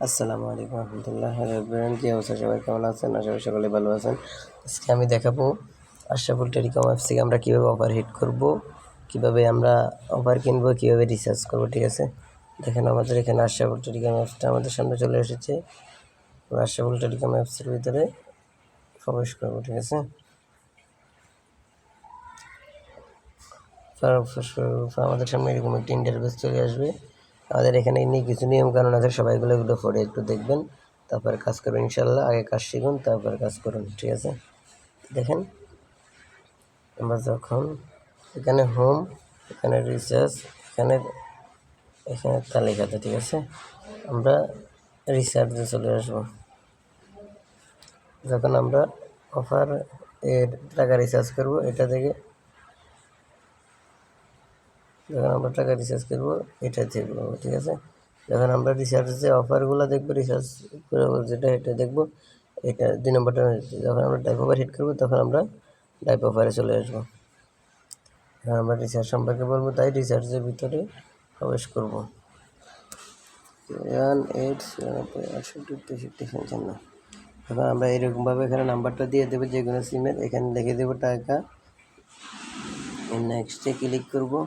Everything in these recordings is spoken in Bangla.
আসসালামু আলাইকুম রহমতুল্লাহ। হ্যালো এভরিওয়ান, কি অবস্থা? সবাই কেমন আছেন? আশা করি সকলে ভালো আছেন। আজকে আমি দেখাবো আশরাফুল টেলিকম অ্যাপস থেকে আমরা কীভাবে অফার হিট করব, কীভাবে আমরা অফার কিনবো, কীভাবে রিচার্জ করবো। ঠিক আছে, দেখেন আমাদের এখানে আশরাফুল টেলিকম অ্যাপসটা আমাদের সামনে চলে এসেছে। আমরা আশরাফুল টেলিকম অ্যাপসের ভিতরে প্রবেশ করবো। ঠিক আছে, আমাদের সামনে এরকম একটি ইন্টারফেস চলে আসবে। আমাদের এখানে কিছু নিয়ম কানুন আছে, সবাইগুলো এগুলো পড়ে একটু দেখবেন, তারপরে কাজ করবেন ইনশাল্লাহ। আগে কাজ শিখুন, তারপরে কাজ করুন। ঠিক আছে, দেখেন আমরা যখন এখানে হোম, এখানে রিচার্জ, এখানে এখানে তালিকাতে, ঠিক আছে, আমরা রিচার্জে চলে আসবো। যখন আমরা অফার এর টাকা রিচার্জ করব, এটা থেকে যখন আমরা টাকা রিচার্জ করবো এটা দেখবো। ঠিক আছে, যখন আমরা রিচার্জে অফারগুলো দেখবো, রিচার্জ করে যেটা এটা দেখবো, এটা 2 নম্বরটা। যখন আমরা টাইপ অফার হিট করবো তখন আমরা টাইপ অফারে চলে আসবো। এখন আমরা রিচার্জ সম্পর্কে বলবো, তাই রিচার্জের ভিতরে প্রবেশ করবো। 1-8-98-63-55। এখন আমরা এরকমভাবে এখানে নাম্বারটা দিয়ে দেবো, যে কোনো সিমের। এখানে লিখে দেবো টাকা, নেক্সটে ক্লিক করবো।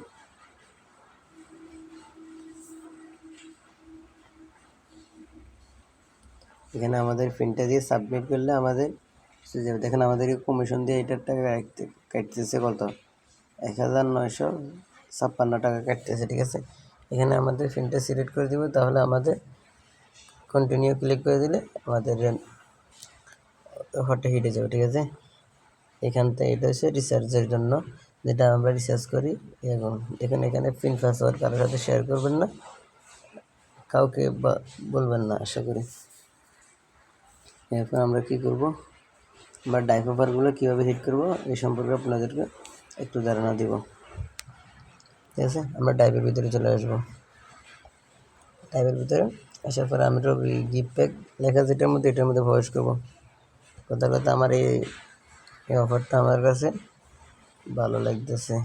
এখানে আমাদের পিনটা দিয়ে সাবমিট করলে আমাদের দেখেন আমাদের কমিশন দিয়ে এটার টাকা কাটতেছে কত, 1956 টাকা কাটতেছে। ঠিক আছে, এখানে আমাদের পিনটা সিলেক্ট করে দেবো, তাহলে আমাদের কন্টিনিউ ক্লিক করে দিলে আমাদের অফারটা হিটে যাবে। ঠিক আছে, এখান থেকে এটা হচ্ছে রিচার্জের জন্য, যেটা আমরা রিচার্জ করি। এবং দেখেন এখানে পিন পাসওয়ার্ড কারোর সাথে শেয়ার করবেন না, কাউকে বলবেন না, আশা করি। এরপর আমরা কী করব, বা ডাইপ অফারগুলো কীভাবে হিট করব এই সম্পর্কে আপনাদেরকে একটু ধারণা দিব। ঠিক আছে, আমরা ডাইপের ভিতরে চলে আসবো। ডাইপের ভিতরে আসার পরে আমরা গিফট প্যাক লেখা যেটার মধ্যে, এটার মধ্যে প্রবেশ করবো। কথা কথা আমার এই অফারটা আমার কাছে ভালো লাগতেছে।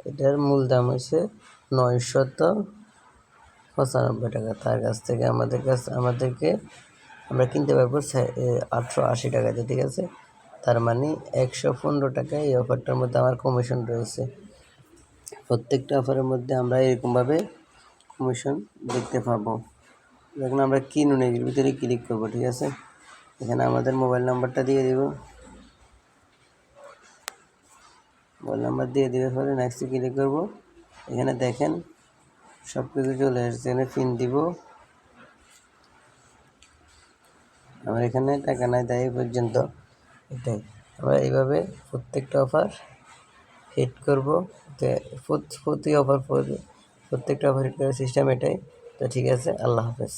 এটার মূল দাম হচ্ছে 995 টাকা। তার কাছ থেকে আমাদেরকে আমরা কিনতে পারবো 880 টাকাতে। ঠিক আছে, তার মানে 115 টাকা এই অফারটার মধ্যে আমার কমিশন রয়েছে। প্রত্যেকটা অফারের মধ্যে আমরা এরকমভাবে কমিশন দেখতে পাবো। যখন আমরা কিনুন এর ভিতরে ক্লিক করবো, ঠিক আছে, এখানে আমাদের মোবাইল নাম্বারটা দিয়ে দেব। মোবাইল নাম্বার দিয়ে দেওয়ার পরে নেক্সটে ক্লিক করবো। এখানে দেখেন সব কিছু চলে আসছে। এখানে পিন দিব। আমার এখানে টাকা নাই, তাই পর্যন্ত এটাই। আমরা এইভাবে প্রত্যেকটা অফার হিট করবো। প্রত্যেকটা অফার হিট করার সিস্টেম এটাই। তো ঠিক আছে, আল্লাহ হাফেজ।